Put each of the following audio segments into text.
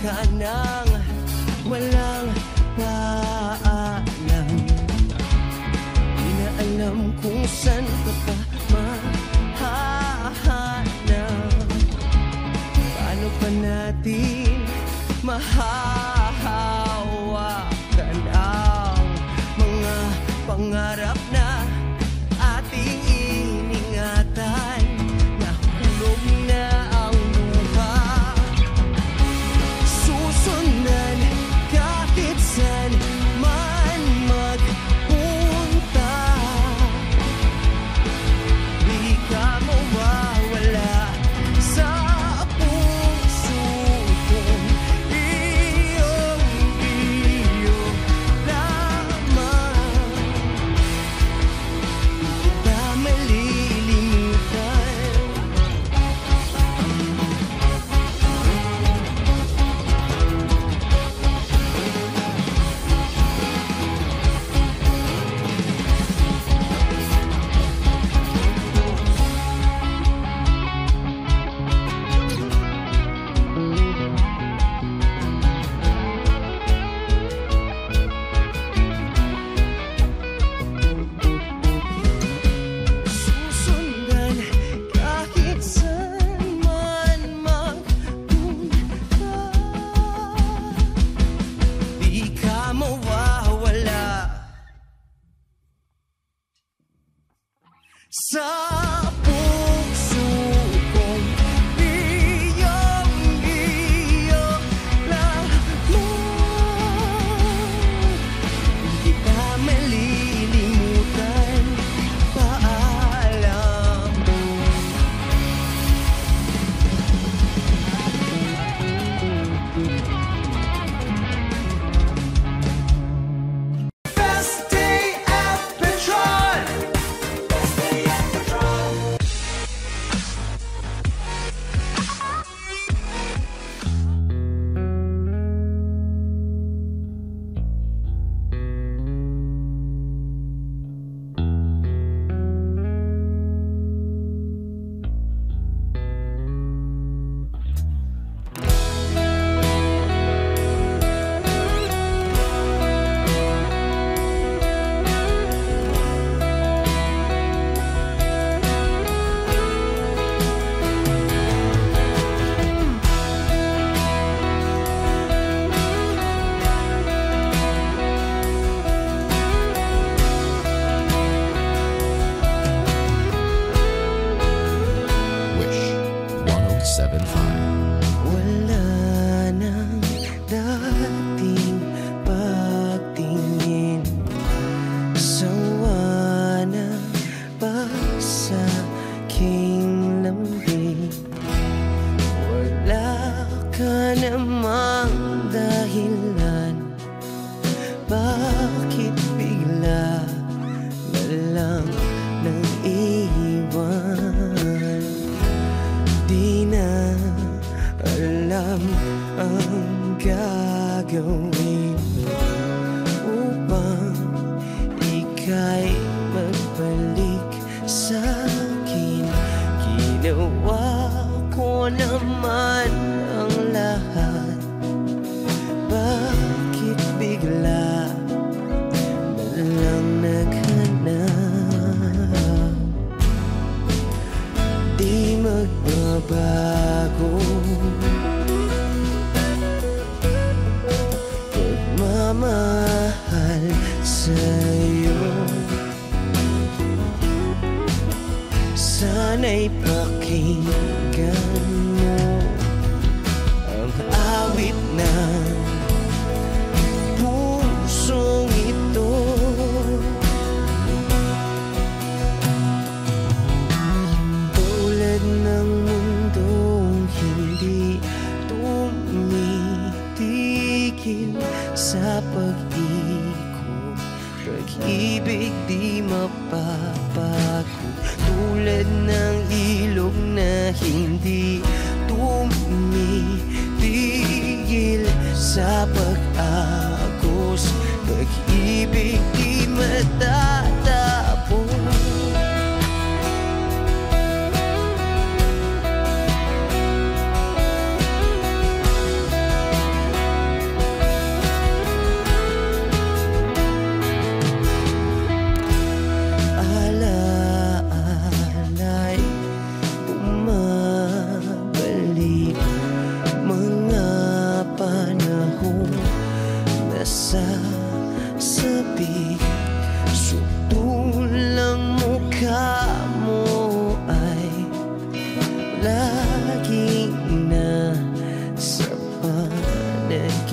ka nang walang paalam. Di na alam kung saan ka pa mahahanap. Paano pa natin mahahawakan ang mga pangarap na ating iningatan? Nahulog na ang luha. Susundan kahit saan man magpunta. Di ka mawawala sa puso kong iyong-iyo lamang. Di kita malilimutan. Susundan kahit saan man magpunta. Di ka mawawala sa puso kong iyong-iyo lamang. Di kita malilimutan. Paalam. Best day at Petron! Best day at Petron! Wish 107.5. Wala nang dating pagtingin. Sawa na ba sa aking lambing? Wala ka namang dahilan. Bakit bigla na lang nang iwan? Di na alam ang gagawin upang ika'y magbalik sa akin. Ginawa ko naman ang lahat. Bakit bigla na lang naghanap? Di magbabago pagmamahal sa'yo. Sana'y pakinggan mo ang awit ng pusong ito. Tulad ng mundong hindi tumitigil sa pag-ikot, pag-ibig di mapapago. Tulad ng ilog na hindi tumitigil sa pag-agos, pag-ibig di matatapos.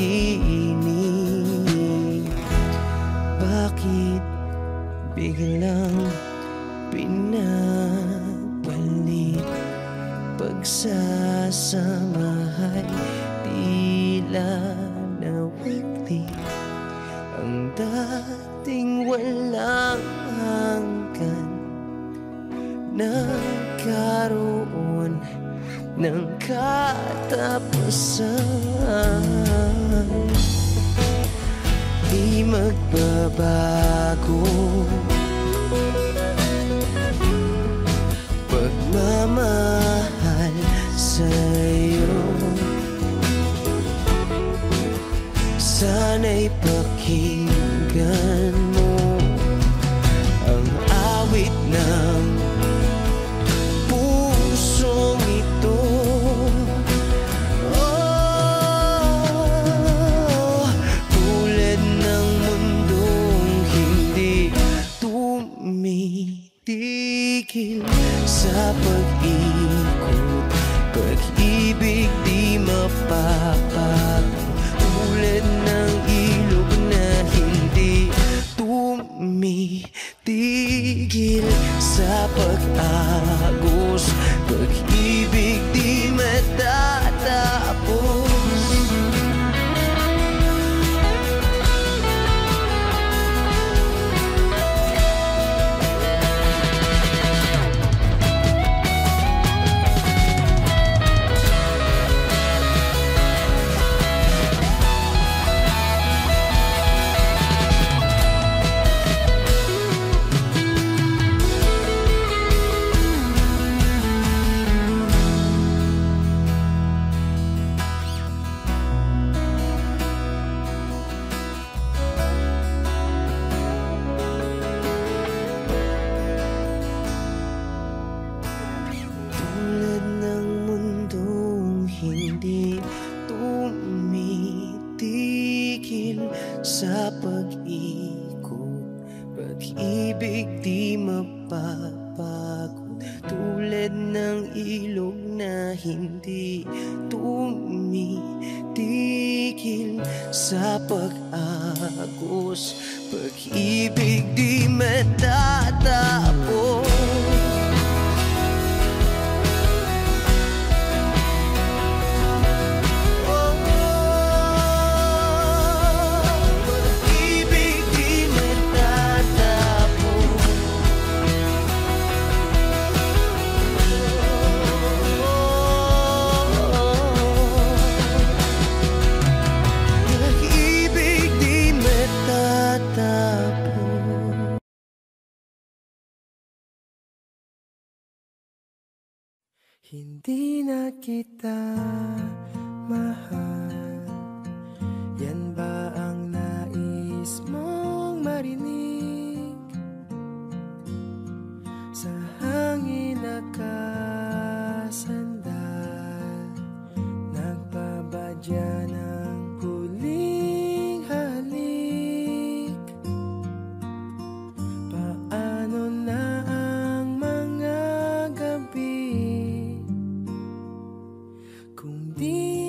nakikinig. Bakit biglang pinabalik? Pagsasamahay tila nawagli. Ang dating walang hanggan nagkaroon ng katapusan. Di magbabago pagmamahal sa'yo. Sana'y pakinggan mo ang awit ng pusong ito. Oh, tulad ng mundong hindi tumitigil sa pag-ikot, pag-ibig di mapapago. Tulad ng ilog na hindi tumitigil sa pag-agos, pag-ibig di matatapos. Tulad ng mundong hindi tumitigil sa pag-ikot, pag-ibig di mapapagod. Tulad ng ilog na hindi tumitigil sa pag-agos, pag-ibig di matatapos. Hindi na kita mahal, yan ba ang nais mong marinig? Sa hangin nakasandal, nagpabadya ng huling halik. Paano na ang mga gabi kung di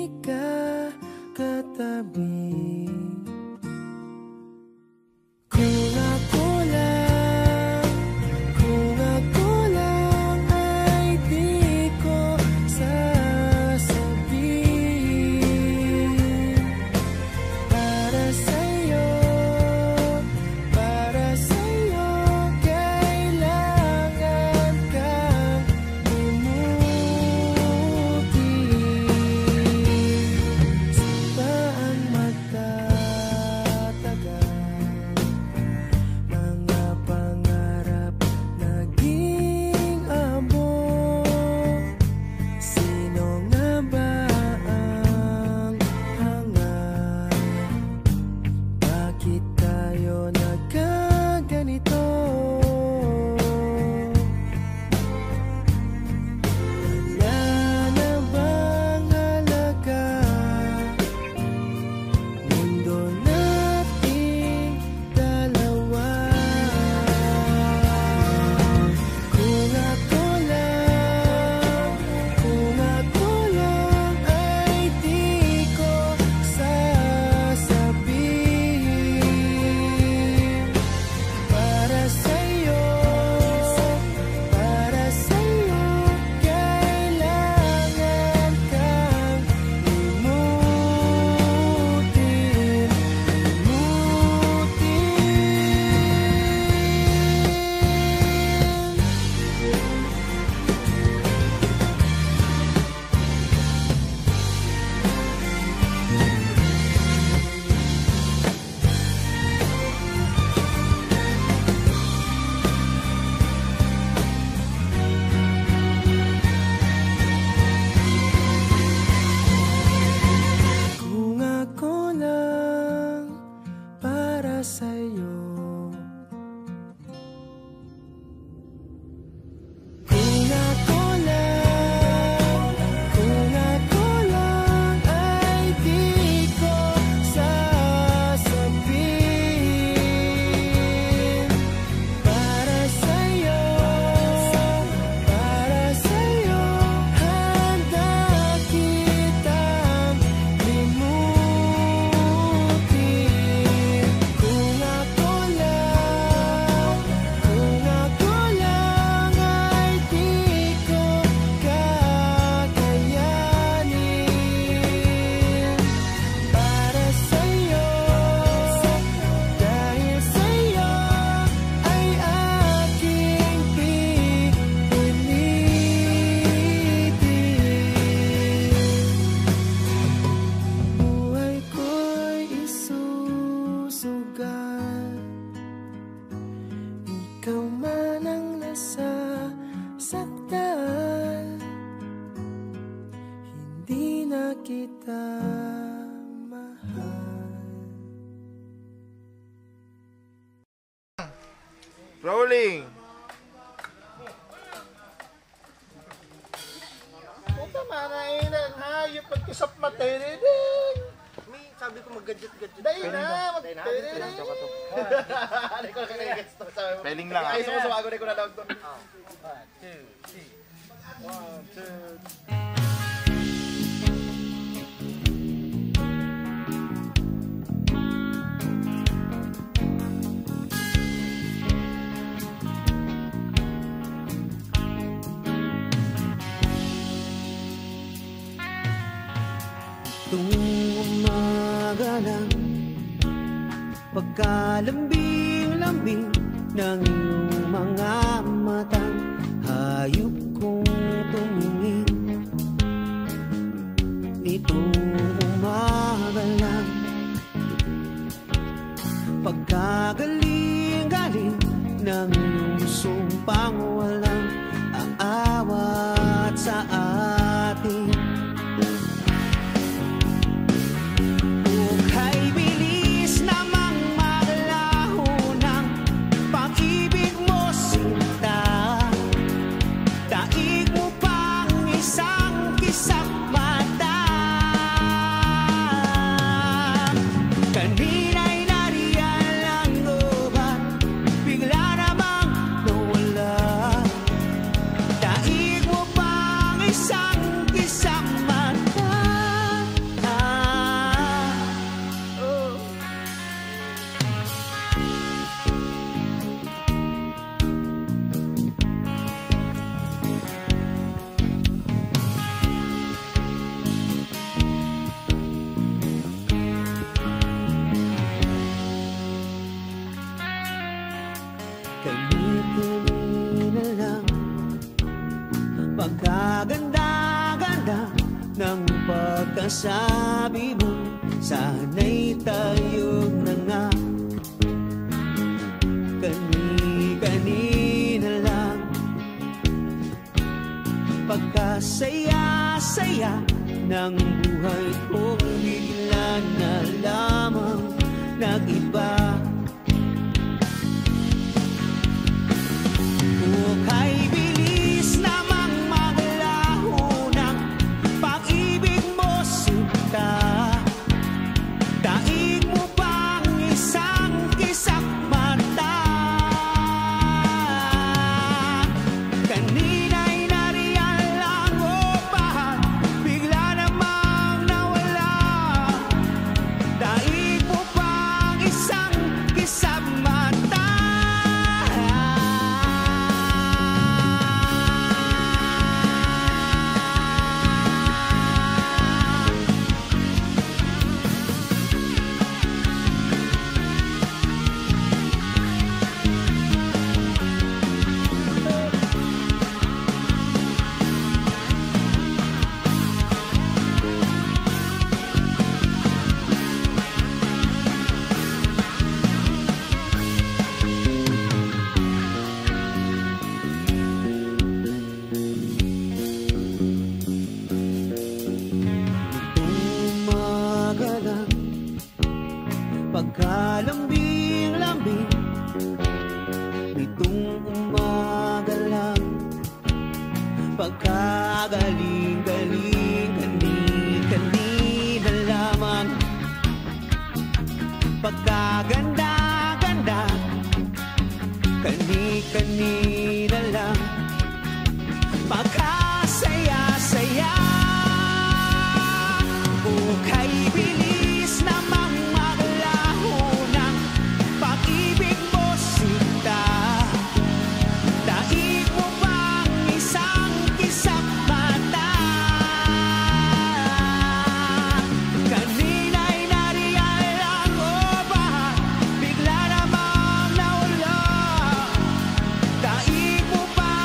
kita mahal. Rolling. Puta mana inang hayop pagkisap materiding. May sabi ko mag-gadget-gadget. Dahil na, materiding. Hindi ko nakakagets to. Peling lang. Ay, sumusuwago na ko na daw to. 1, 2, 3. 1, 2, 3. Tuwing umaga lang, pagkalambing-lambing ng iyong mga matang, hayop kong tumingin. Nitong umaga lang, pagkagaling-galing ng iyong sumpang walang aawat sa atin. Hukay bilis namang maglaho ng pag-ibig mo, sinta. Daig mo pang isang kisap mata. Kanina'y nariyan lang ko ba, bigla namang nawala. Daig mo pang isang kisap mata. Kani-kanina lang, pagkaganda-ganda ng pagkasabi mo, sana'y tayong na nga. Kani-kanina lang, pagkasaya-saya ng buhay kong bigla na lamang nag-iba. Hukay bilis namang maglaho ng pag-ibig mo, sinta. Daig mo pang isang kisap mata. Kanina'y nariyan lang o ba, bigla namang nawala. Daig mo pang isang kisap mata. Umaga lang, pagkalambing-lambing. Nitong umaga lang, pagkagaling-galing. Kani-kanina lamang, pagkaganda-ganda. Kani-kanina lang, pagkasaya-saya. Hukay bilis namang maglaho ng pag-ibig mo, sinta. Daig mo pang isang kisap mata. Kanina'y nariyan lang o ba, bigla namang nawala. Daig mo pang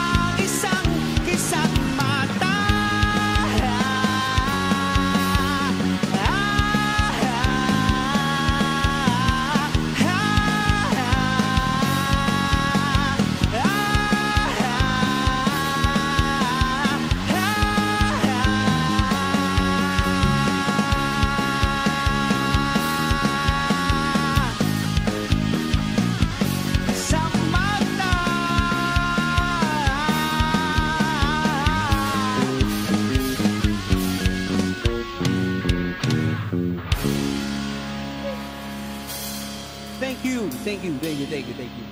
you. Thank you. Thank you. Thank you. Thank you.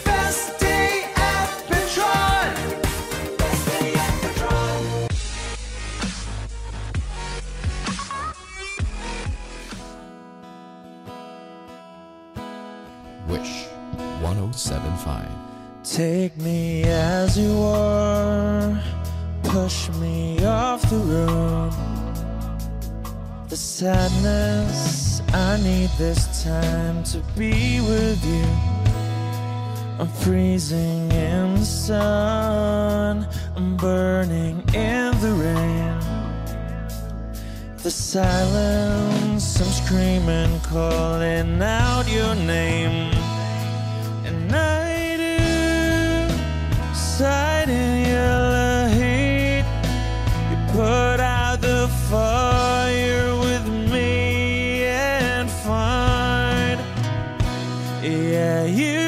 Best day at Petron. Best day at Petron. Wish 1075. Take me as you are, push me off the road. The sadness, I need this time to be with you. I'm freezing in the sun, I'm burning in the rain. The silence, I'm screaming, calling out your name. And I do, sight in yellow heat. You put out the fire with me and find. Yeah, you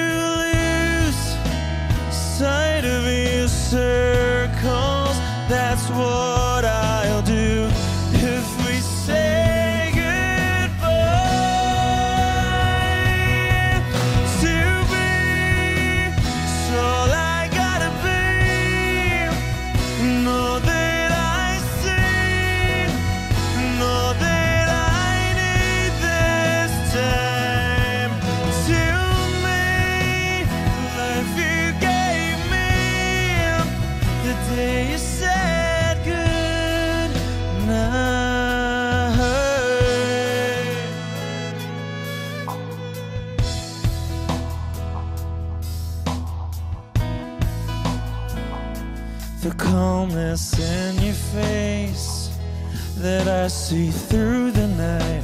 lose sight of your circles. That's what I'll do if we say goodbye. To be, it's all I gotta be. Know that I see, know that I need this time. To me, life you gave me the day you said good night. The calmness in your face that I see through the night.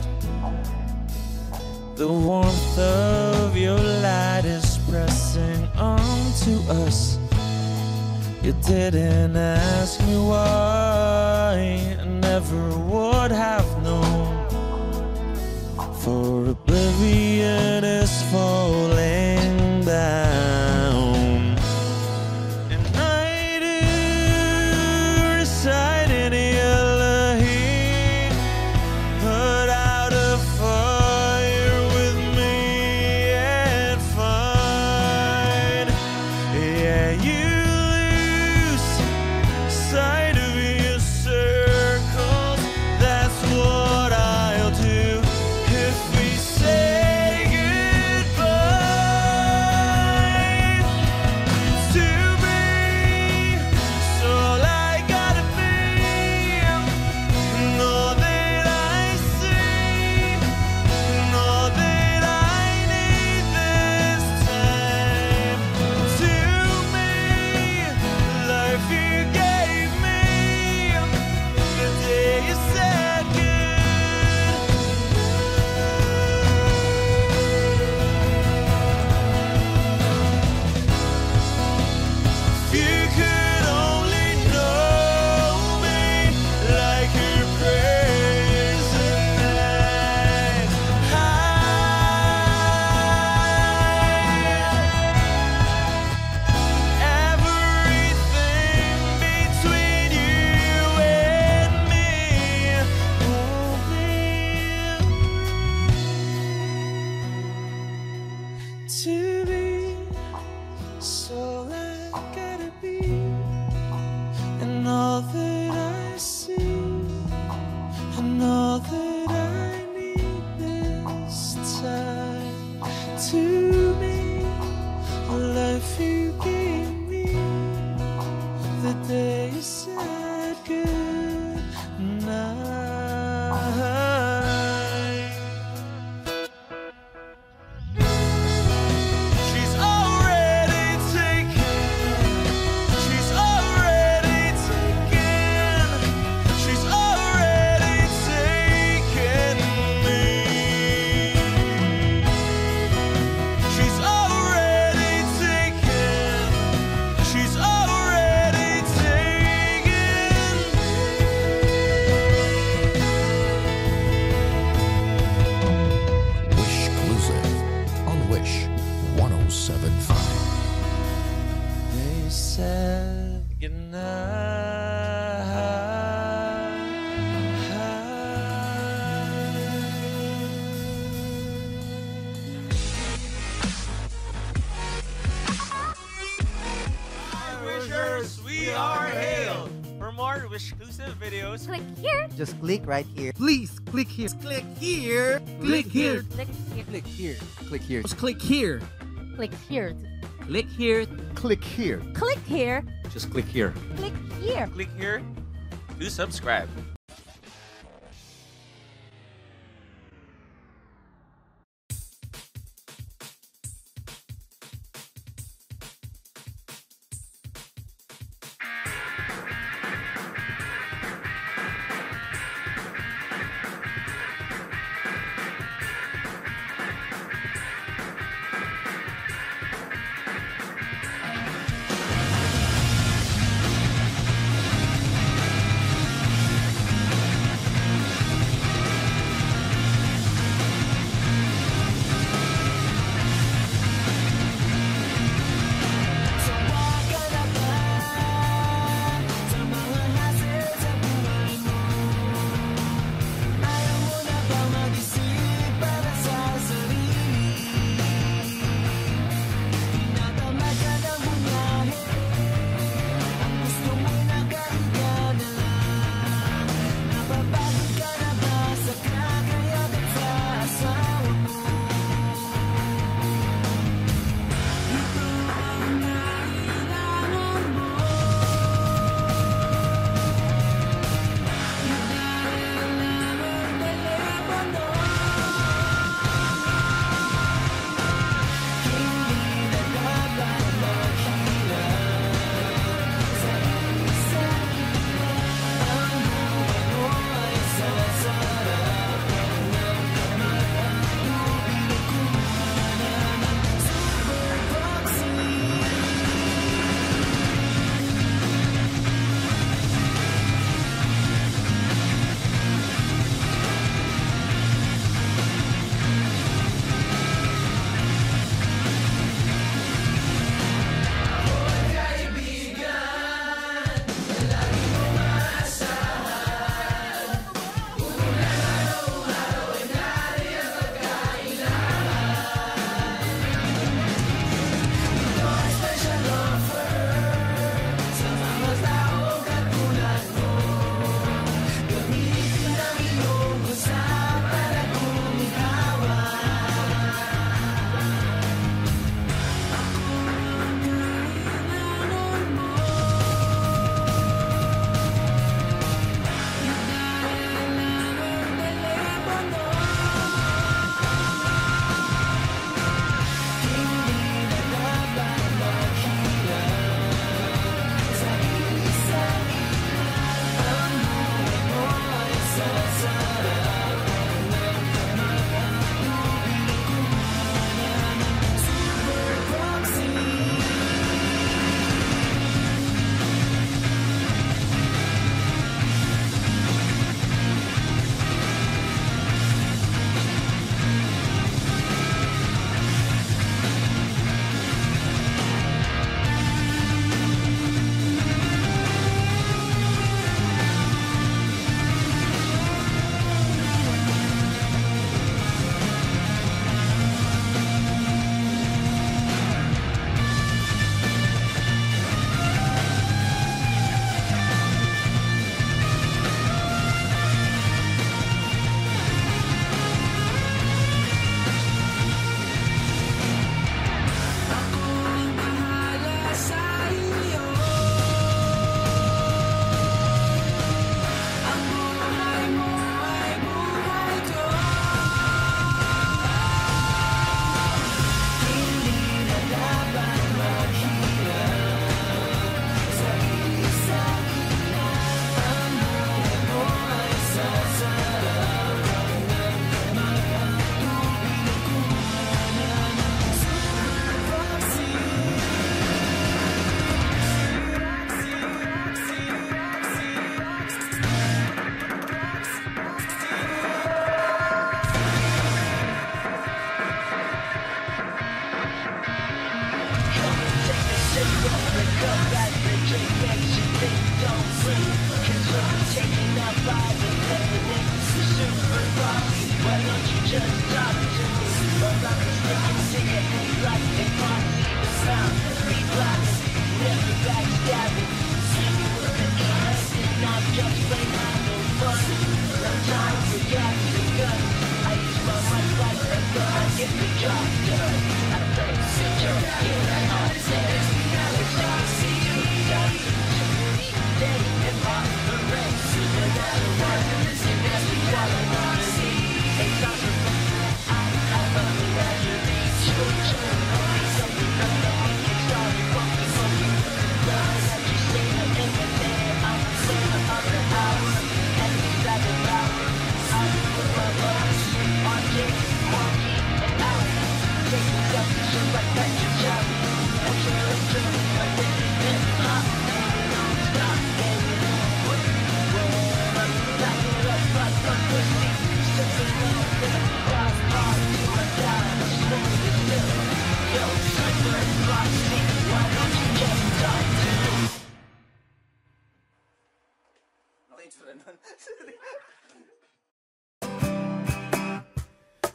The warmth of your light is pressing onto us. You didn't ask me why, I never would have known. For oblivion is falling down. And I do reside in yellow heat. Put out a fire with me and find. Yeah, you lose sight of your circles. That's what I'll do if we say goodbye. To be, it's all I gotta be. Know that I see, know that I need this time. To me, life you gave me the day you said good. If you could only know me like your present night. Everything between you and me won't be to be. So I gotta be, and all that I see, and all that I need this time. To me, life you gave me the day you said good night. She's already taken. She's already taken. She's already taken me. She's already taken. She's already taken Wish Exclusive on Wish 1075. They said goodnight. Wishers, we are hail. For more Wish-exclusive videos, Click here. Just click right here. Please click here. Click here. Click here. Click here. Click here. Click here. Just click here. Click here. Click here. Click here. Click here. Just click here. Click here. click here to subscribe.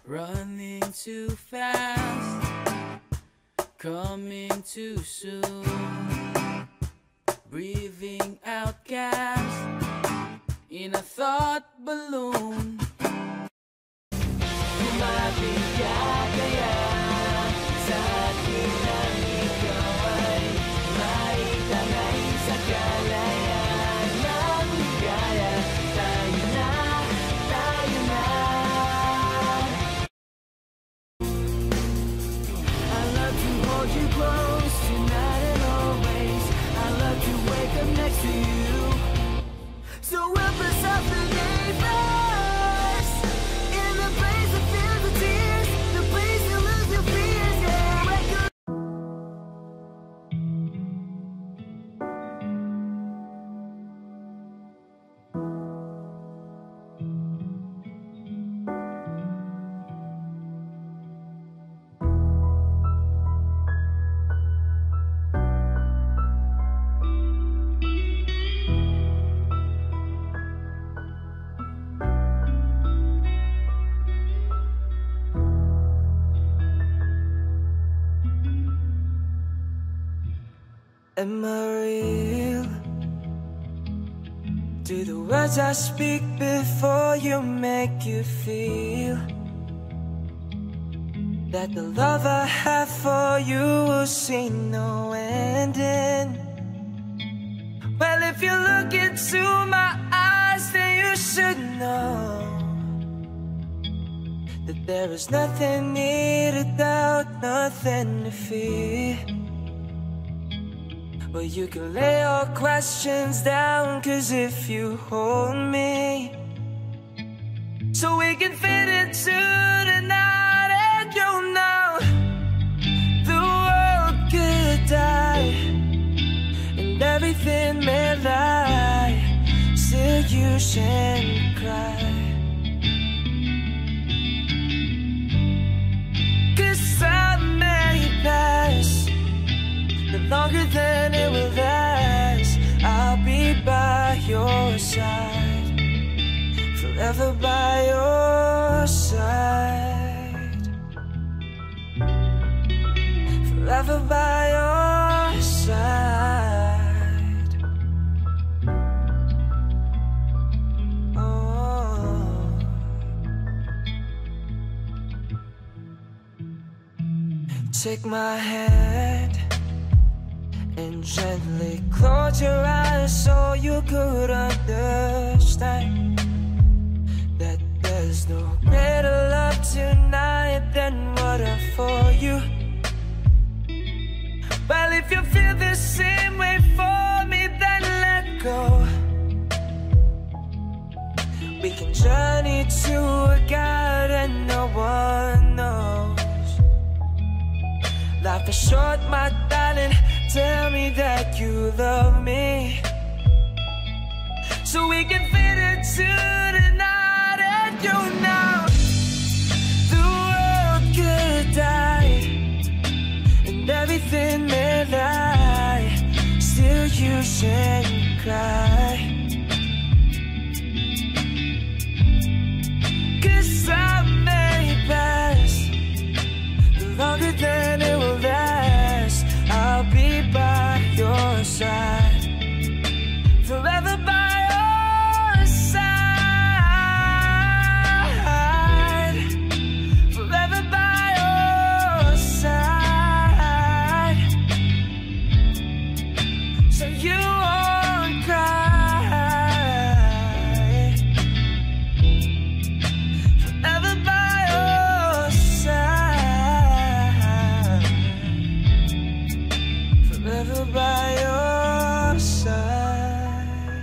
Running too fast, coming too soon, breathing out gas in a thought balloon. Am I real? Do the words I speak before you make you feel that the love I have for you will see no ending? Well, if you look into my eyes, then you should know that there is nothing here to doubt, nothing to fear. Well, you can lay your questions down, 'cause if you hold me, so we can fit into the night, and you'll know the world could die and everything may lie, still you shouldn't cry. 'Cause time may pass, but longer than it will last, I'll be by your side, forever by your side, forever by your side. Oh. Take my hand and gently close your eyes so you could understand that there's no greater love tonight than what I for you. Well, if you feel the same way for me, then let go. We can journey to a garden no one knows. Life is short, my darling, tell me that you love me, so we can fit into the night, and you know the world could die and everything may lie, still you shouldn't cry. 'Cause time may pass, longer than it will last, I'll be by your side. you won't cry. Forever by your side. Forever by your side.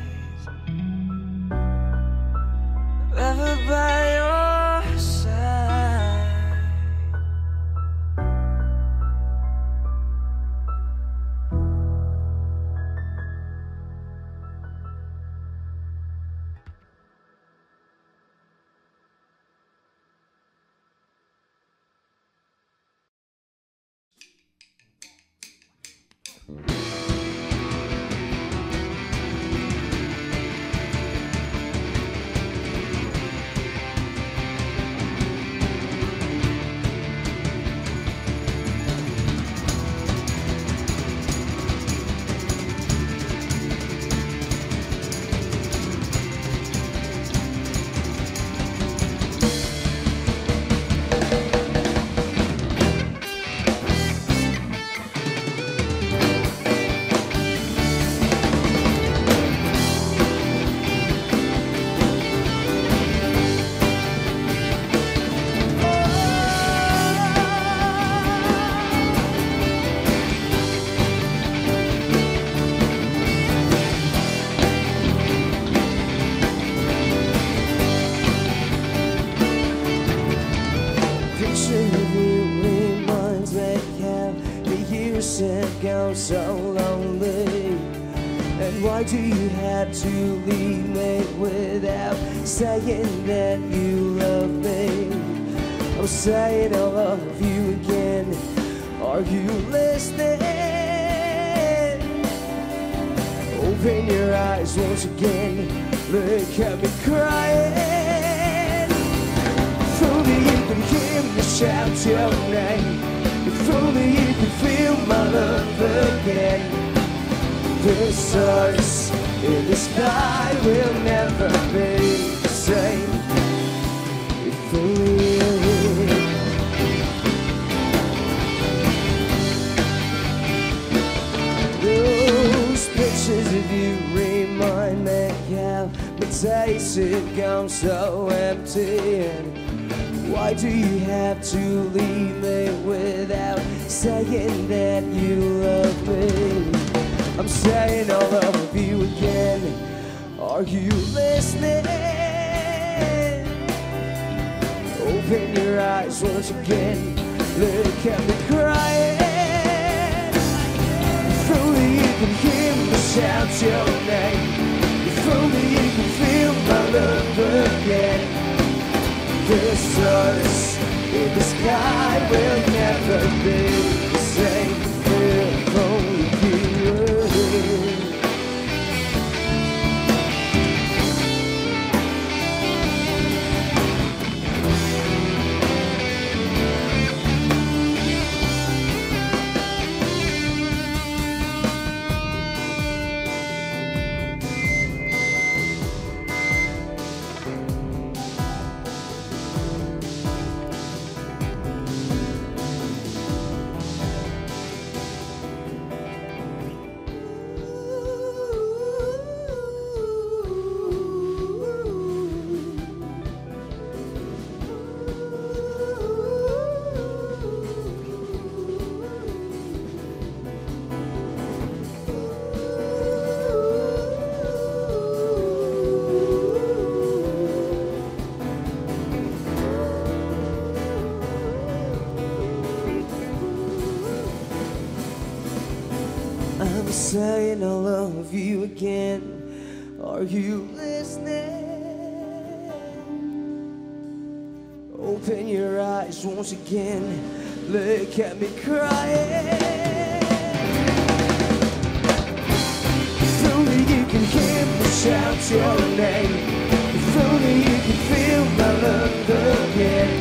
Forever by your side. Picture of you reminds me how the years have gone so lonely. And why do you have to leave me without saying that you love me? I'm saying I love you again. Are you listening? Open your eyes once again. Look at me crying. If only you could hear me shout your name. If only you could feel my love again. The stars in the sky will never be the same. If only you. Those pictures of you remind me how my days have gone so empty. And why do you have to leave me without saying that you love me? I'm saying I love you again. Are you listening? Open your eyes once again. Look at me crying. If only you could hear me shout your name. If only you could feel my love again. The stars in the sky will never be the same. If only you were here. I'm saying I love you again. Are you listening? Open your eyes once again. Look at me crying. If only you can hear me shout your name. If only you can feel my love again.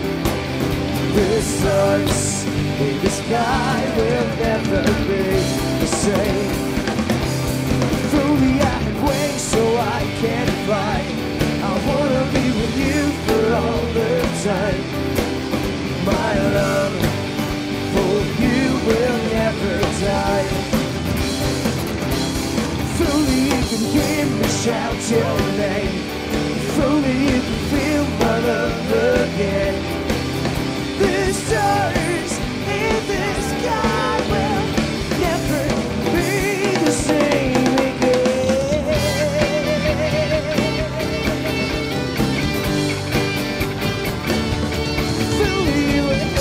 The stars in the sky will never be the same. If only I had wings so I can fly. I wanna be with you for all the time. My love for you will never die. can hear me shout your name. If only you can feel my love again. The stars in the sky will never be the same again. If only you were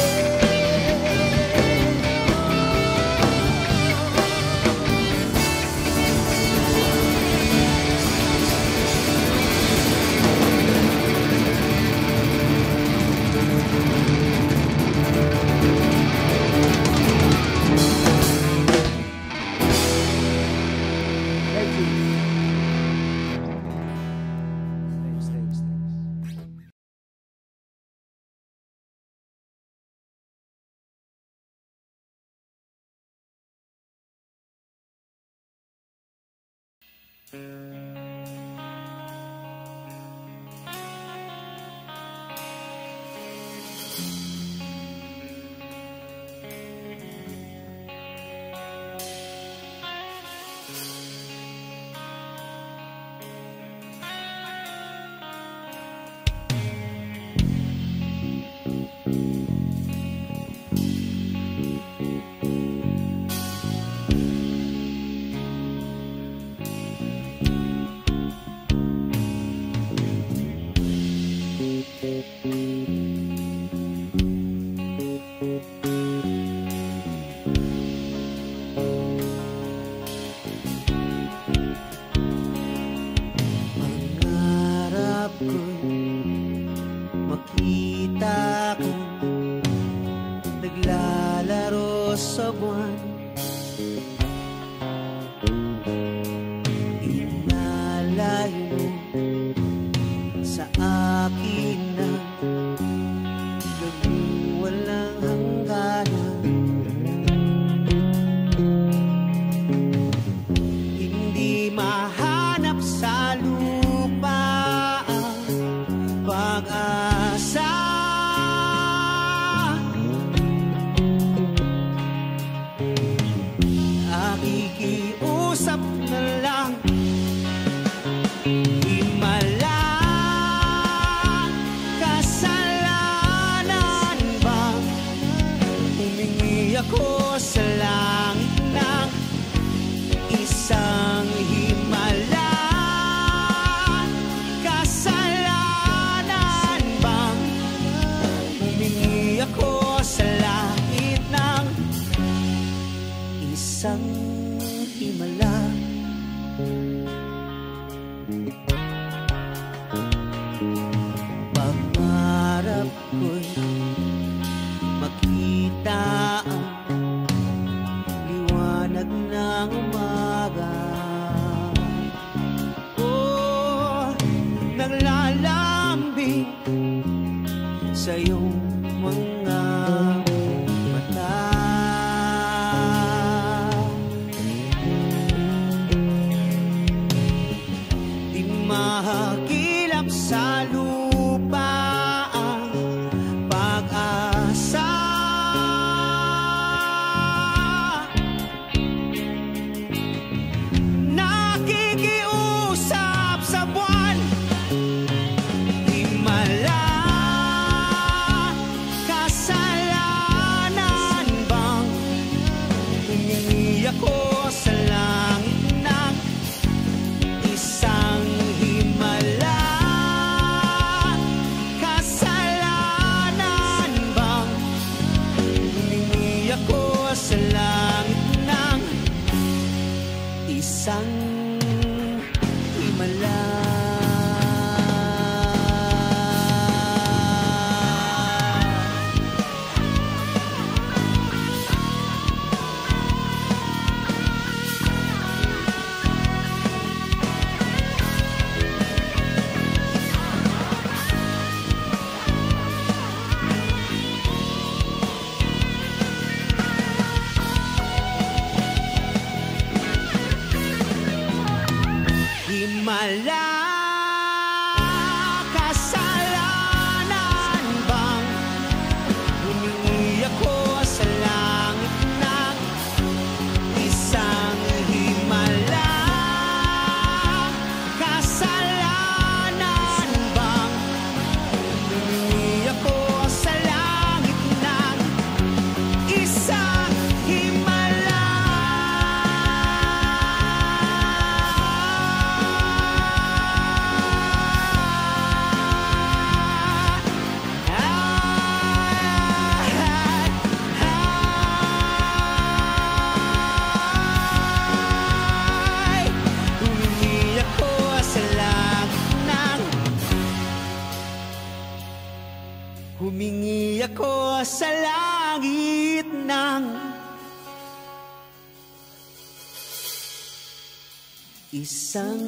isang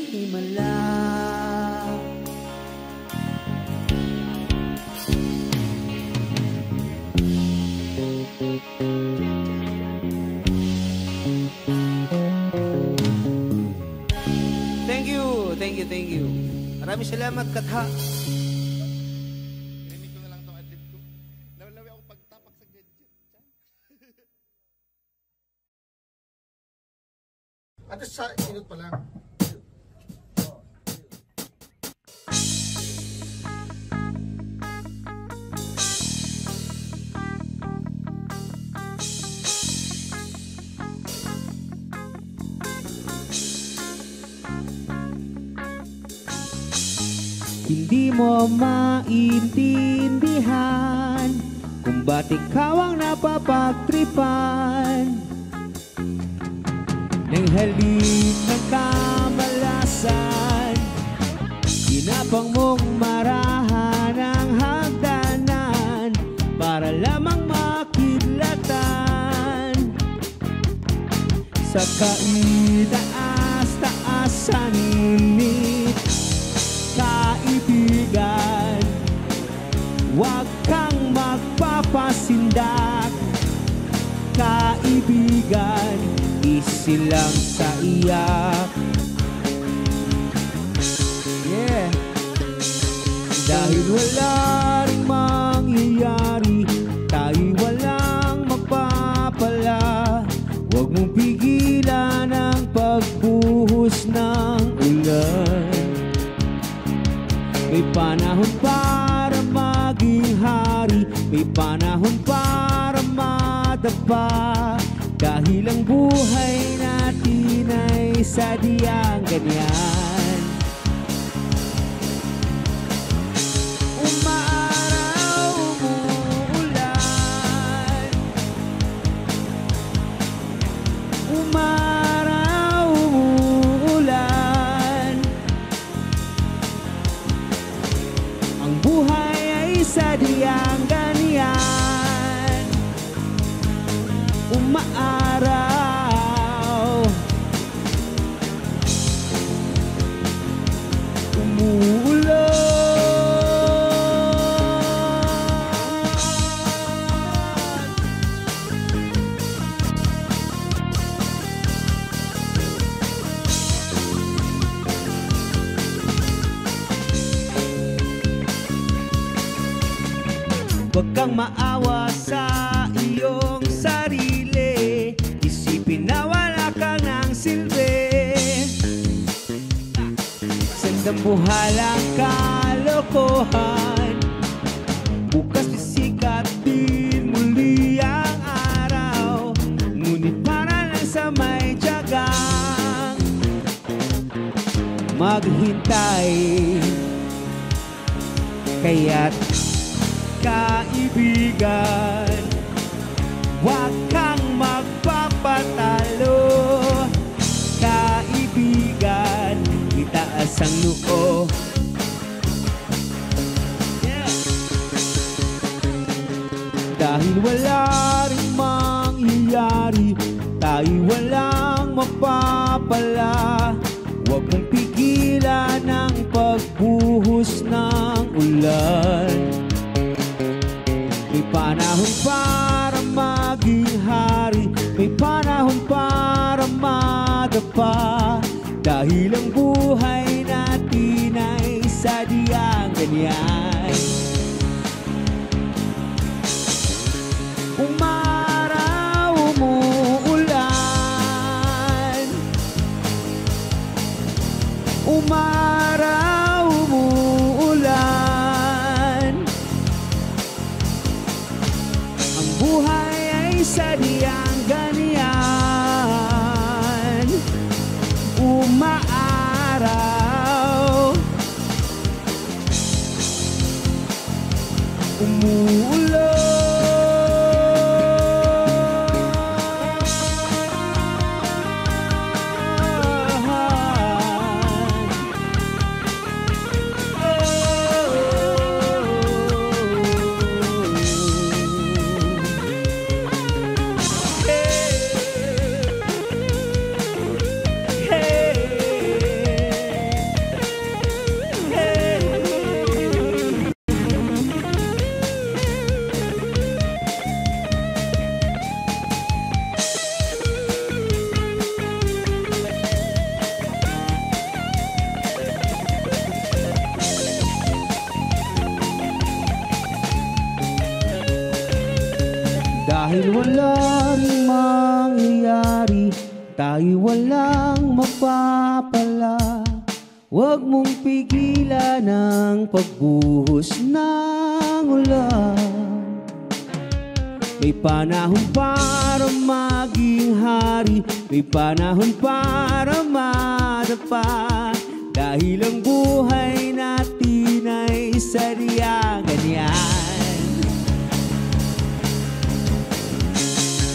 himala. Thank you. Maraming salamat, Katha. Rinig ko na lang itong adlib ko. Lawlawi ako pagtapak sa gadget. At sa inot pa lang. Hindi mo maintindihan kung ba't ikaw ang napapagtripan ng halik ng kamalasan. Ginapang mong marahan ang hagdanan para lamang makidlatan sa kaitaas-taasan. Ngunit kaibigan, huwag kang magpapasindak. Kaibigan, isilang sa iyak. Yeah. Dahil wala ring mangyayari, tayo'y walang magpapala. Huwag mong pigilan ang pagbuhos ng ulan. May panahon para maging hari, may panahon para madapa. Dahil ang buhay natin ay sadyang ganyan. Umaraw, umuulan. Umaraw, umuulan. Ang buhay ay sadyang ganyan. Umaaraw, umuulan. Huwag kang maawa sa iyong sarili, isipin na wala ka ng silbi. Sandambuhalang kalokohan, bukas sisikat din muli ang araw. Ngunit para lang sa may tiyagang maghintay. Kaya't kaibigan, huwag kang magpapatalo. Kaibigan, itaas ang noo. Yeah. Dahil wala rin mangyayari, tayo'y walang mapapala. Huwag mong pigilan ang pagbuhos ng ulan. May panahon para maging hari, may panahon para madapa. Dahil ang buhay natin ay sadyang ganyan. Umaraw, umuulan. Umaraw, umuulan. Ang buhay ay sadyang ganyan. Umaaraw, umuulan. Dahil wala ring mangyayari, tayo walang mapapala. Huwag mong pigilan ang pagbuhos ng ulan. May panahon para maging hari, may panahon para madapa. Dahil ang buhay natin ay sadyang ganyan.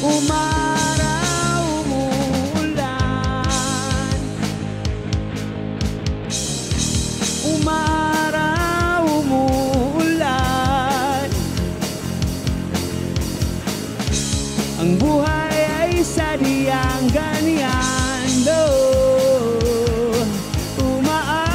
Umaraw, umuulan. Umaraw, umuulan. Ang buhay ay sadyang ganyan, no. Umaaraw,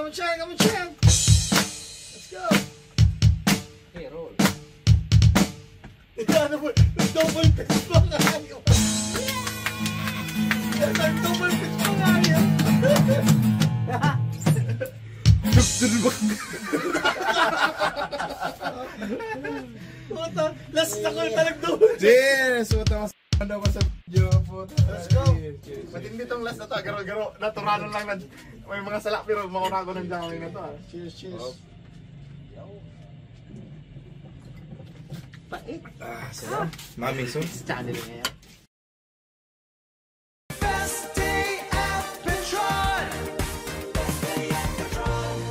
Come on, champ. Let's go. Okay, roll. Double fist pa nga yun. Double fist pa nga yun. Last na ko talagdo. Cheers! Puta, mas daw ka sa video. Let's go. Matindi tong last na to. Garo-garo. Naturanon lang na may mga salak pero mauna ko ng jamay na to. Cheers, cheers. Pait. Ah, sarap. Mami, so? Channel nga yan. Best day at Petron. Best day at Petron.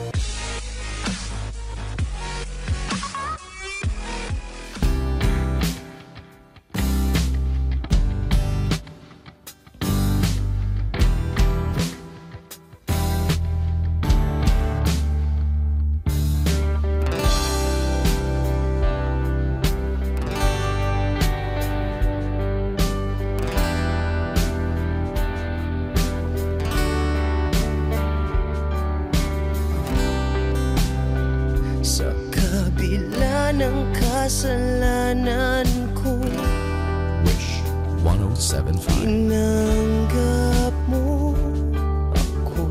Sa kabila ng kasalanan ko, Wish 107.5. 1075. Tinanggap mo ako,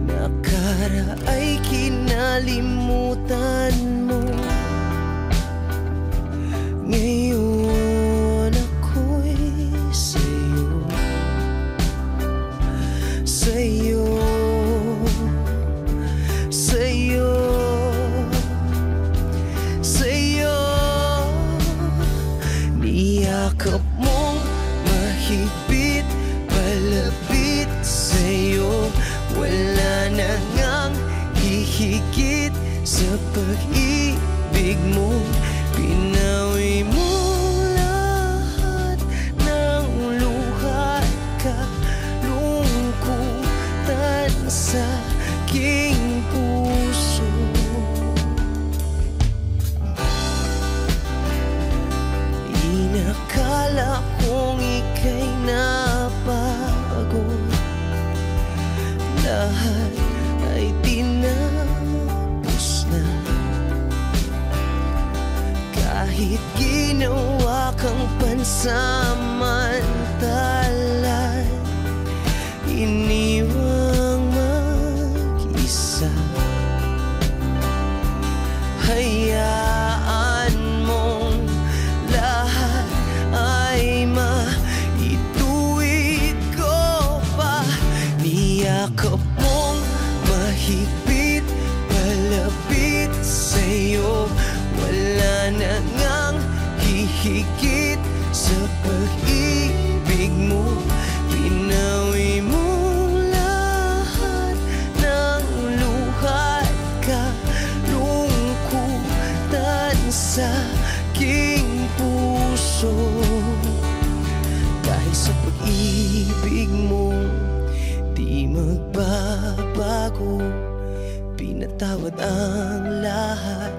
nakaraay kinalimutan mo. Ngayon ako'y sa'yo, sa'yo, sa'yo, sa'yo. Niyakap mong mahigpit, palapit sa'yo. Wala na ngang hihigit sa pag-ibig mo. Pinawi mo lahat ng luha at kalungkutan sa aking puso. Inakala kong ika'y napagod, lahat ay tinapos na. Kahit ginawa kang pansamantalan, iniwang mag-isa. Hayaan mong lahat ay maituwid ko pa. Niyakap mong mahigpit, palapit sa'yo. Wala na ngang hihigit sa pag-ibig mo. Pinawi mo lahat ng luha at kalungkutan sa aking puso. Dahil sa pag-ibig mo, di magbabago. Pinatawad ang lahat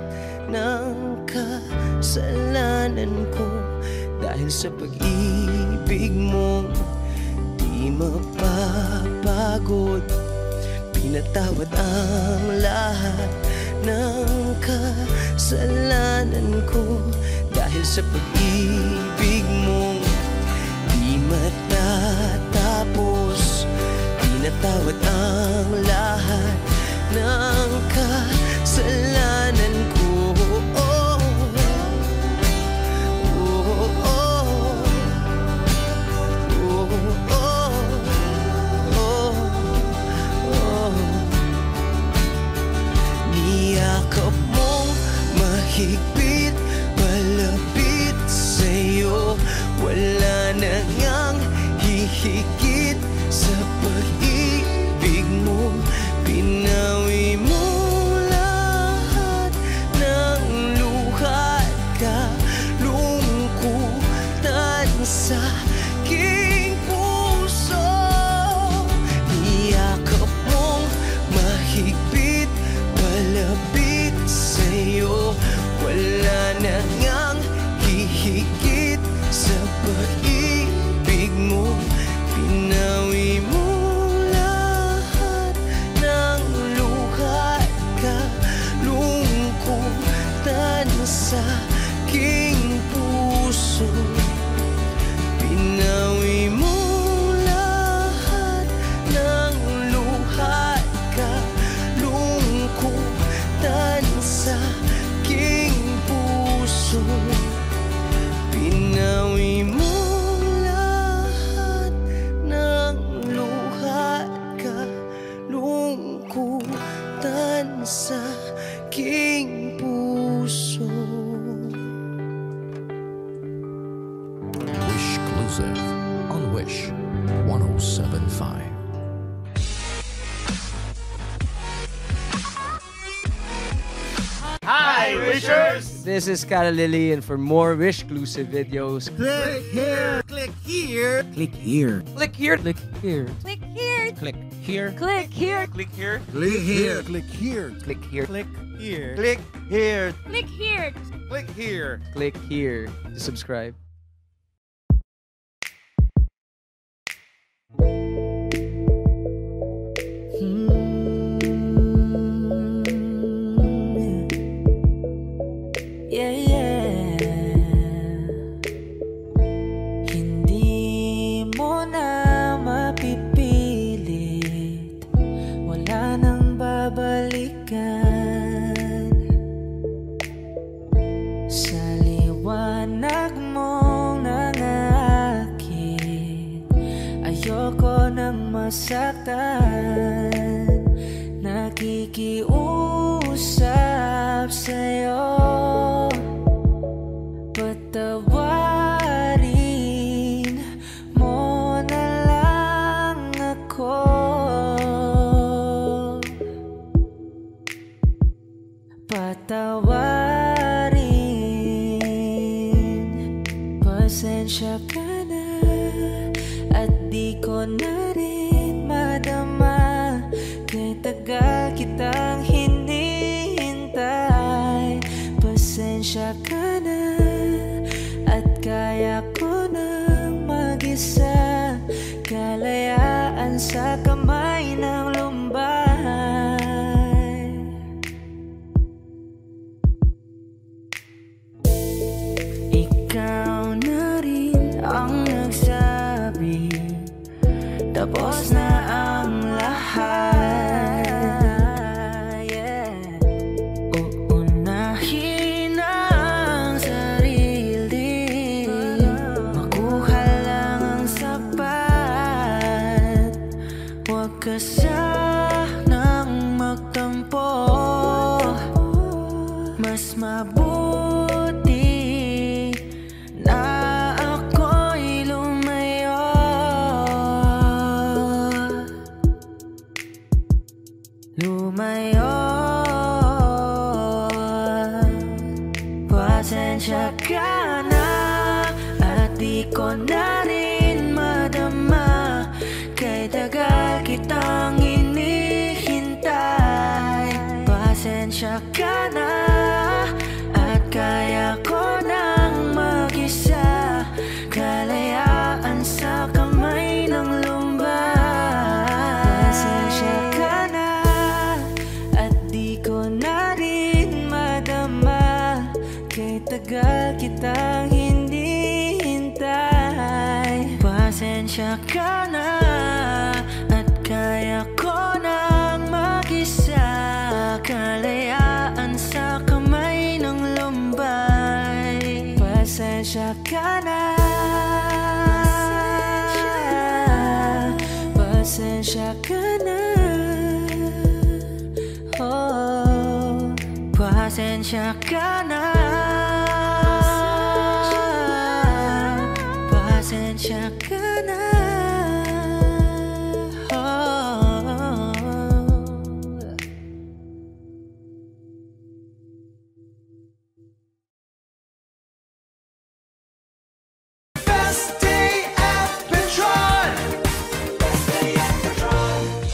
ng kasalanan ko. Dahil sa pag-ibig mo, di mapapagod. Pinatawad ang lahat ng kasalanan ko. Dahil sa pag-ibig mo, di matatapos. Pinatawad ang lahat ng kasalanan ko. Niyakap mong mahigpit, palapit sa'yo. Wala na ngang hihigit sa pag-ibig mo. Pinawi mo lahat ng luha at kalungkutan sa aking puso. Niyakap mong mahigpit, palapit sa'yo. Wala na ngang hihigit sa pag-ibig mo. Pinawi mo lahat ng luha at kalungkutan sa aking puso. Pinawi mo lahat ng luha at kalungkutan sa aking puso. Pinawi mo lahat ng luha at kalungkutan sa aking puso. Wish Exclusive on Wish 1075. Hi, Wishers! This is Cara Lily, and for more Wish-exclusive videos, Click here. Click here. Click here. click here. Click here. Click here. Click here. Click here. Click here. Click here. Click here. Click here. Click here. Click here. Click here. Click here. Click here to subscribe. Yeah, yeah. nakikiusap sa'yo. Patawarin mo na lang ako. Patawarin, pasensya ka na at di ko na rin madama. Kay tagal kitang hinihintay. Pasensya ka na at kaya ko nang mag-isa. Kalayaan sa kamay ng lumbay. Ikaw na rin ang nagsabi tapos na ang lahat, yeah. Uunahin ang sarili, makuha lang ang sapat. Huwag ka sanang magtampo, mas mabuti na ako'y lumayo. Lumayo. Pasensya ka na at di ko na rin madama. Kay tagal kitang hinihintay. Pasensya ka na at kaya ko nang mag-isa. Kalayaan sa kamay ng lumbay. Pasensya ka na at di ko na rin madama. Kay tagal kitang hinihintay. Pasensya ka na at kaya ko nang mag-isa. Kalayaan sa kamay ng lumbay. Pasensya ka na. Pasensya ka na. Oh, pasensya ka na. Pasensya ka na. Oh. Best day at Petron. Best day at Petron.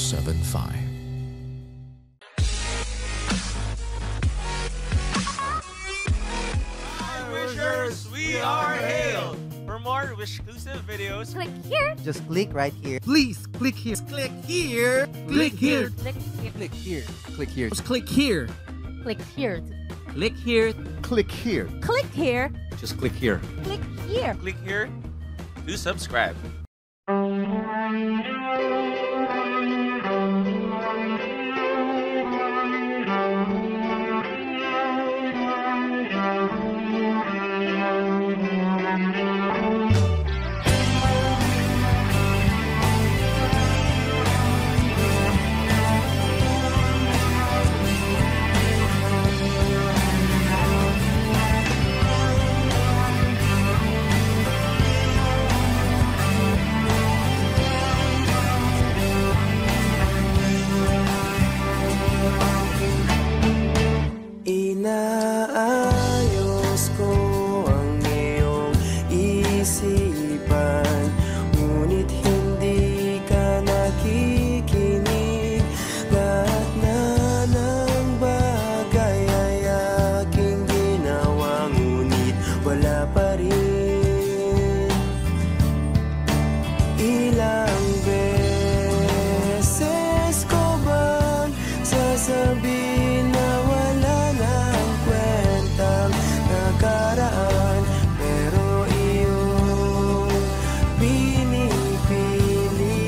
1075. Wishers, we are hailed. For more Wish-exclusive videos, Click here. Just click right here. Please click here. Click here. Click here. Click here. Click here. Click here. Just click here. Click here. Click here. Click here. Click here. Just click here. Click here. click here to subscribe. Inaayos ko ang iyong isipan, ngunit hindi ka nakikinig. Lahat na ng bagay ay aking ginawa, ngunit wala pa rin. Ilang beses ko bang sasabihin na wala nang kwentang nakaraan, pero iyong pinipili.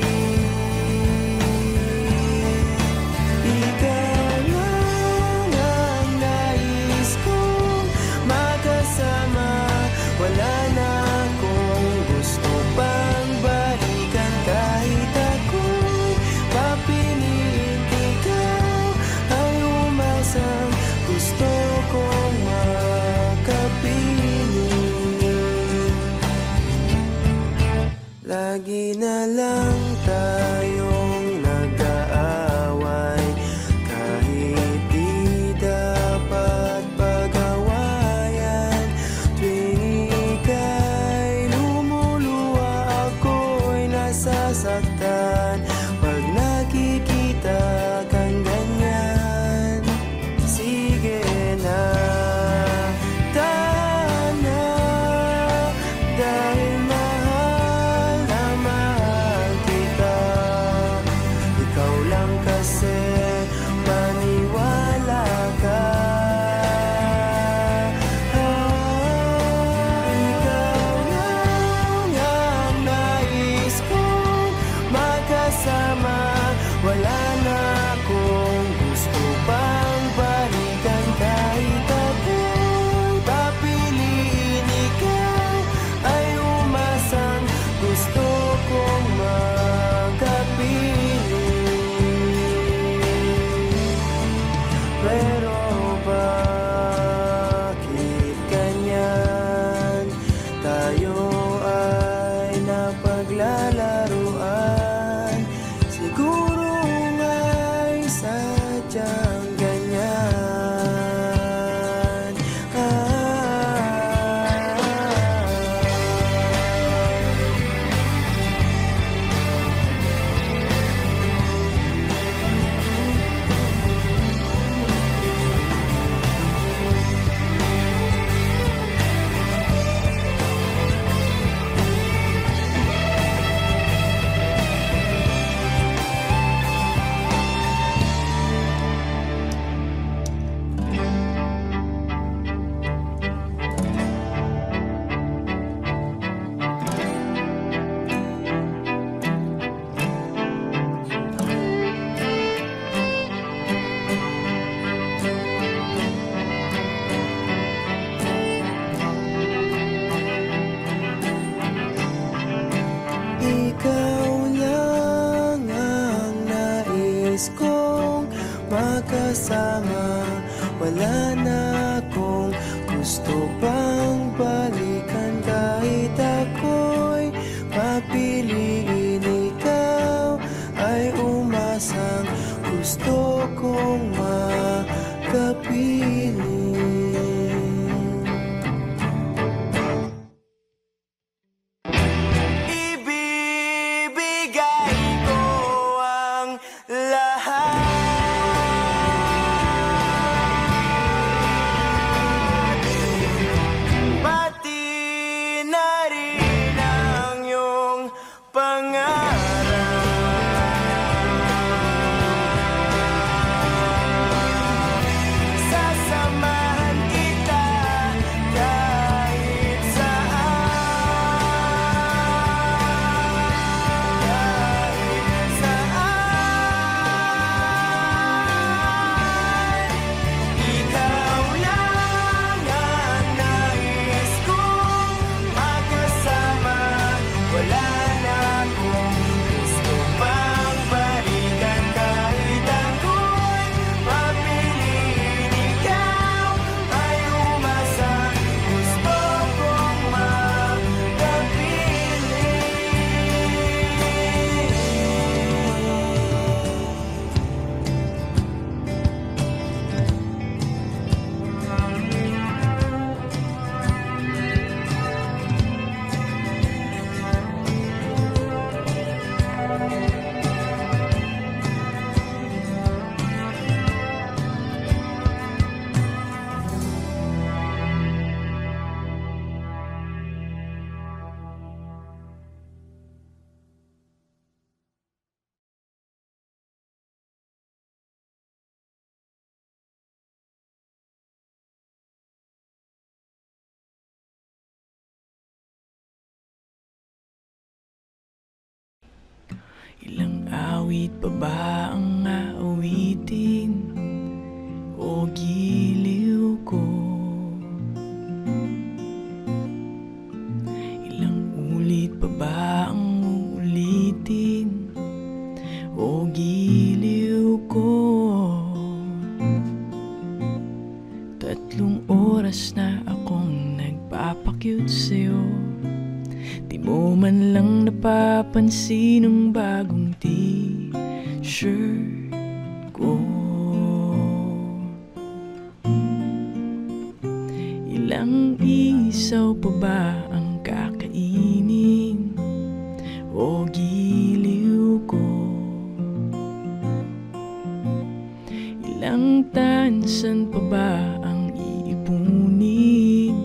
Ikaw lang ang nais kong makasama, wala na akong gusto pang balikan. Kahit ako'y papiliin, ikaw ay umasang gusto kong makapiling. Lagi na lang tayong nag-aaway, kahit di dapat pag-awayan. Tuwing ika'y lumuluha, ako'y nasasaktan pag nakikita kang ganyan. Sige na, tana, dahil mahal na mahal kita. Ikaw lang kasi, maniwala ka. Ikaw lang ang nais kong makasama, wala na akong gusto pang balikan. Kahit ako'y papiliin, ikaw ay umasang gusto kong makapiling. Pero bakit ganyan? Tayo ay napaglalaruan, siguro nga'y sadyang ganyan. Ikaw lang ang nais kong makasama, wala na akong gusto pang balikan. Kahit ako'y papiliin, ikaw ay umasang gusto kong makapiling. Ibibigay ko ang Ilang awit pa ba ang aawitin o giliw ko? Ilang ulit pa ba ang uulitin o giliw ko? 3 oras na akong nagpapakyut sa'yo, di mo man lang napapansin ang bagong t-shirt ko. Ilang isaw pa ba ang kakainin o giliw ko? Ilang tansan pa ba ang iipunin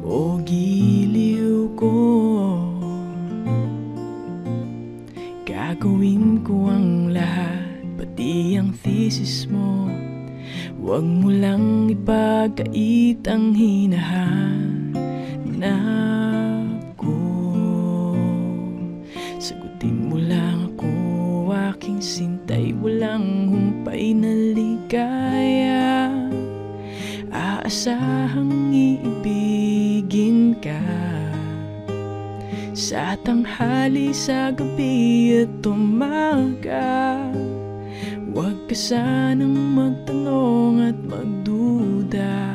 o giliw ko? Gagawin ko ang lahat, pati ang thesis mo. Huwag mo lang ipagkait ang hinahanap ko. Sagutin mo lang ako, aking sintay, walang humpay na ligaya. Aasahang iibigin ka sa tanghali, sa gabi at umaga. Huwag ka sanang magtanong at magduda,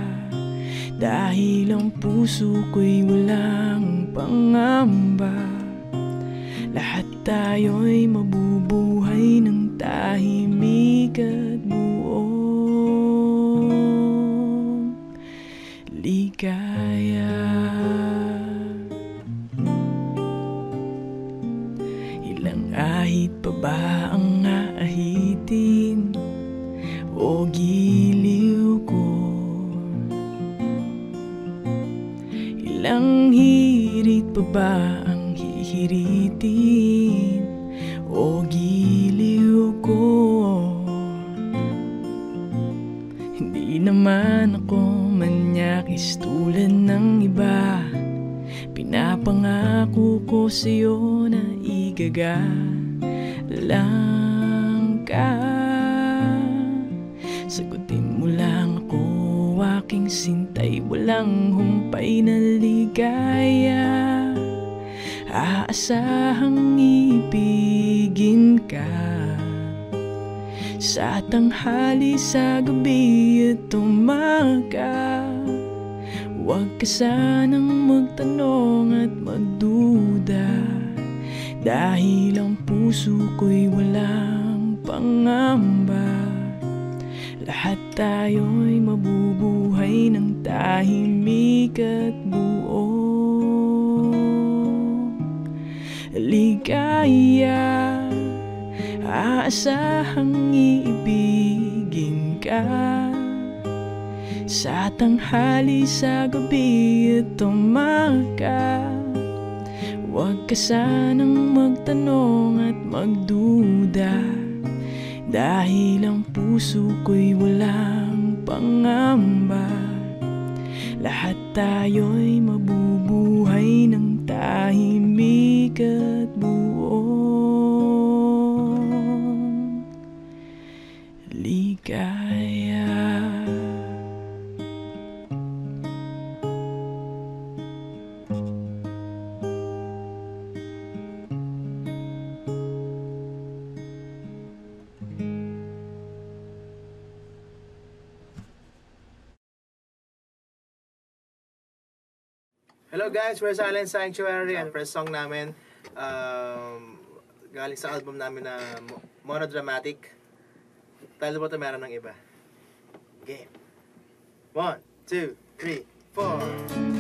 dahil ang puso ko'y walang pangamba. Lahat tayo'y mabubuhay ng tahimik at buong ligaya. Ilang ahit pa ba ang aahitin o giliw ko? Ilang hirit pa ba ang hihiritin o giliw ko? Hindi naman ako manyakis tulad ng iba. Pinapangako ko sa'yo na igagalang ka. Sagutin mo lang ako, aking sintay, walang humpay na ligaya. Aasahang ibigin ka sa tanghali, sa gabi at umaga. Huwag ka sanang magtanong at magduda, dahil ang puso ko'y walang pangamba. Lahat tayo'y mabubuhay ng tahimik at buong ligaya. Aasahang iibigin ka sa tanghali, sa gabi at umaga. Huwag ka sanang magtanong at magduda, dahil ang puso ko'y walang pangamba. Lahat tayo'y mabubuhay ng tahimik at buong ligaya. Hello guys, we're Silent Sanctuary. Ang first song namin galing sa album namin na Monodramatic. Tayo po ito meron ng iba. Game. 1, 2, 3, 4.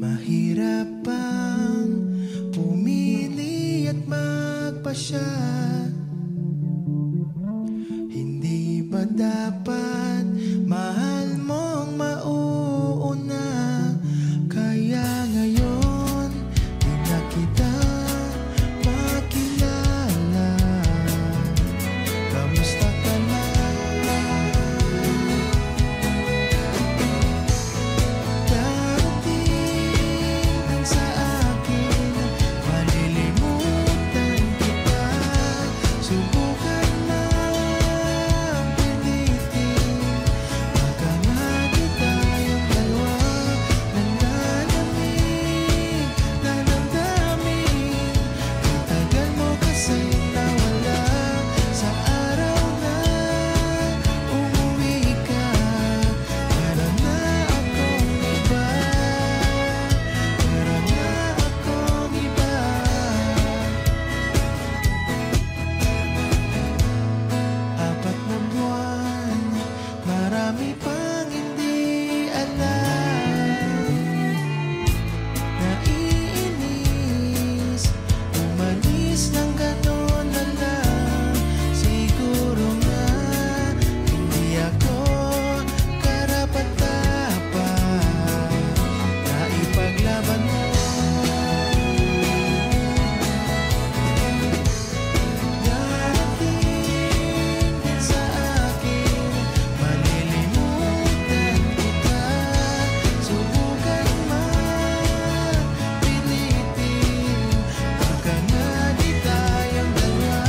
Mahirap bang dapat mahal mong mauuna. Kaya ngayon di na kita makilala. Kamusta ka na? Darating sa akin, malilimutan kita. Subukan mang pilitin, baka nga di tayong dalawa nananamig na damdamin. Ang tagal mo kasi nawala sa araw na umuwi ka. Meron na akong iba, meron na akong iba. Apat na buwan, marami pang hindi alam. Naiinis, umalis ng gano'n na lang. Siguro nga, hindi ako karapat-dapat na ipaglaban mo. Darating din sa akin, malilimutan kita. Subukan man pilitin, baka nga di tayong dalawa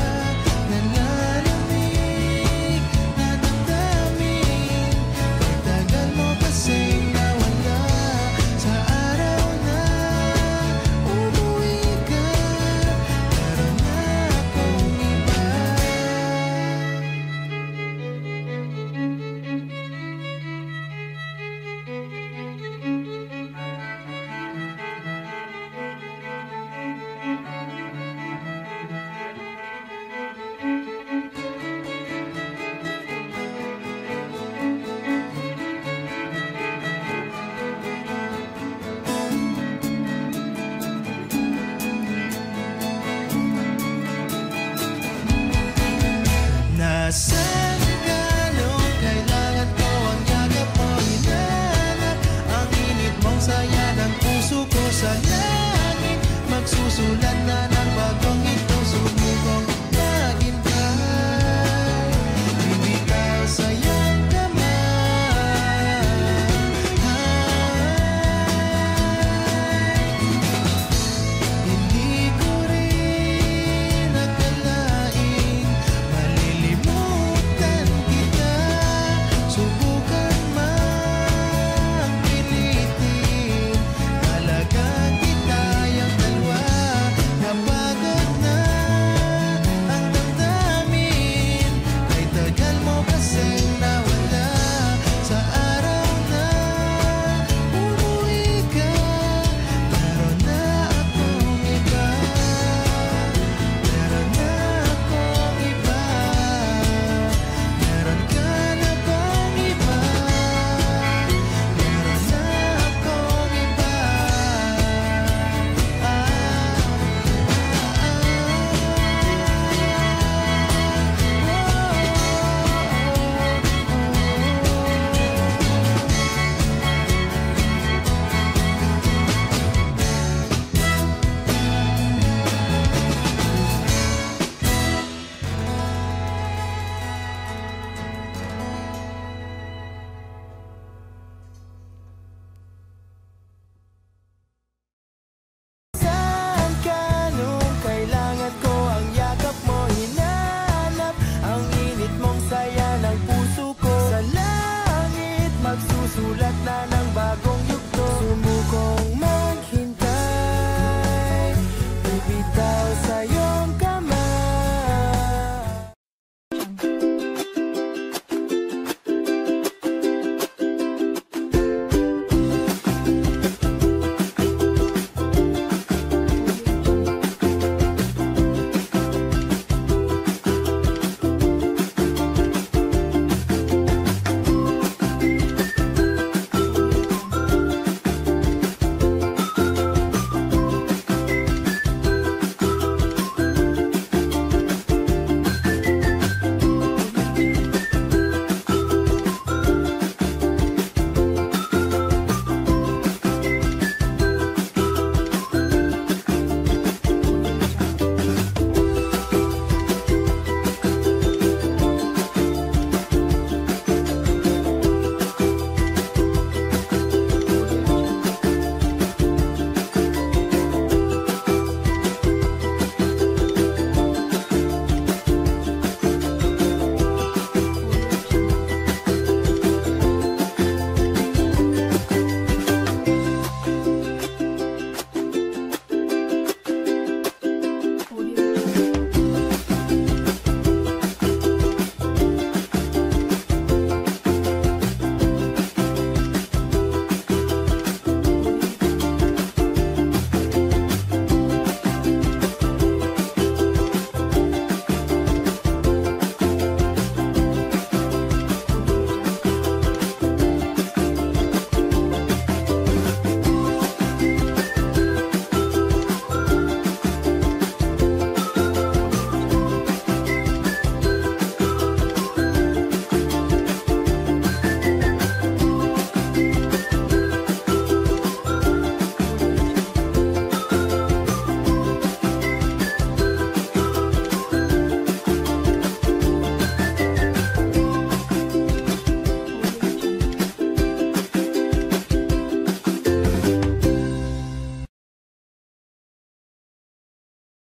nananamig na damdamin. Kay tagal mo kasing nawala sa araw na umuwi ka. Meron na akong iba. Nasaan ka nung kailangan ko ang yakap mo hinanap? Ang init mong saya ng puso ko sa langit, magsusulat na